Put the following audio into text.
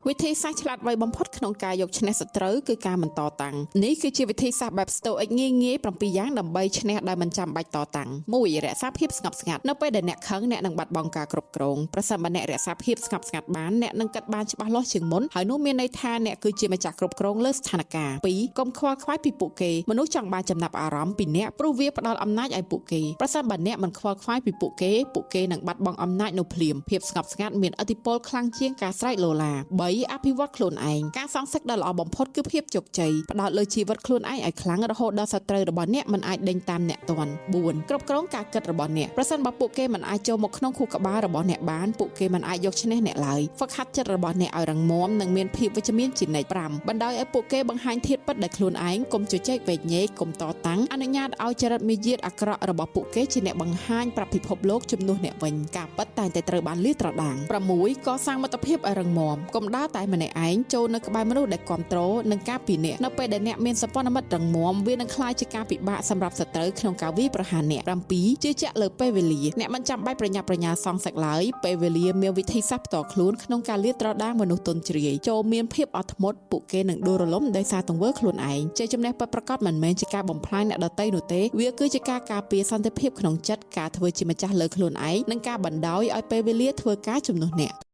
วิธีសាស្ត្រឆ្លាតវៃបំផុតក្នុងការយកឈ្នះសត្រូវគឺការមិនតតាំងនេះគឺជាវិធីសាស្ត្របែបស្តូអិកងាយៗ7យ៉ាងដើម្បីឈ្នះដោយមិនចាំបាច់តតាំង1រក្សាភាពស្ងប់ស្ងាត់នៅពេលដែលអ្នកខឹងអ្នកនឹងបាត់បង់ការគ្រប់គ្រងប្រសិនបើអ្នករក្សាភាពស្ងប់ស្ងាត់បានអ្នកនឹងគិតបានច្បាស់លាស់ជាងមុនហើយនោះមានន័យថាអ្នកគឺជាម្ចាស់គ្រប់គ្រងលើស្ថានភាព2កុំខ្វល់ខ្វាយពីពួកគេមនុស្សចង់បានចំណាប់អារម្មណ៍ពីអ្នកព្រោះវាផ្ដល់អំណាចឲ្យពួកគេប្រសិនបើអ្នកមិនខ្វល់ខ្វាយពីពួកគេនឹងបាត់បង់អំណាចនៅភ្លាមភាពស្ងប់ស្ងាត់មានឥទ្ធិពលខ្លាំងជាងការស្រែកឡូឡា3អភិវឌ្ឍខ្លួនឯងការសងសឹកដ៏ល្អបំផុតគឺភាពជោគជ័យផ្ដោតលើជីវិតខ្លួនឯងឲ្យខ្លាំងរហូតដល់សត្រូវរបស់អ្នកមិនអាចដេញតាមអ្នកទាន់4គ្រប់គ្រងការគិតរបស់អ្នកប្រសិនបើពួកគេមិនអាចចូលមកក្នុងខួរក្បាលរបស់អ្នកបានពួកគេមិនអាចយកឈ្នះអ្នកឡើយហ្វឹកហាត់ចិត្តរបស់អ្នកឲ្យរឹងមាំនិងមានភាពវិជ្ជមានជានិច្ច5បណ្ដោយឲ្យពួកគេបង្ហាញធាតុពិតដែលខ្លួនឯងកុំជជែកវែកញែកកុំតតាំងអនុញ្ញាតឲ្យចរិតមារយាទអាក្រក់របស់ពួកគេជាអ្នកបង្ហាញប្រាប់ពិភពលោកជំនួសអ្នកវិញការពិតតែងតែត្រូវបានលាតត្រដាង6កសាងមិត្តភាពឲ្យរឹងមាំកុំដើរតែម្នាក់ឯងចូលនៅក្បែរមនុស្សដែលគ្រប់គ្រងនិងការពីអ្នកនៅពេលដែលអ្នកមានសម្ព័ន្ធមិត្តរឹងមាំវានឹងក្លាយជាការពិបាកសម្រាប់សត្រូវក្នុងការវាយប្រហារអ្នក7ជឿជាក់លើពេលវេលាអ្នកមិនចាំបាច់ប្រញាប់ប្រញាល់សងសឹកឡើយពេលវេលាមានវិធីសាស្ត្រផ្ទាល់ខ្លួនក្នុងការលាតត្រដាងមនុស្សទន់ជ្រាយចូលមានភាពអត់ធ្មត់ពួកគេនឹងដួលរលំដោយសារទង្វើខ្លួនឯងជ័យជំនះពិតប្រាកដមិនមែនជាការបំផ្លាញអ្នកដទៃនោះទេវាគឺជាការការពារសន្តិភាពក្នុងចិត្តការធ្វើជាម្ចាស់លើខ្លួនឯងនិងការបណ្ដោយឲ្យពេលវេលាធ្វើការជំនួសអ្នក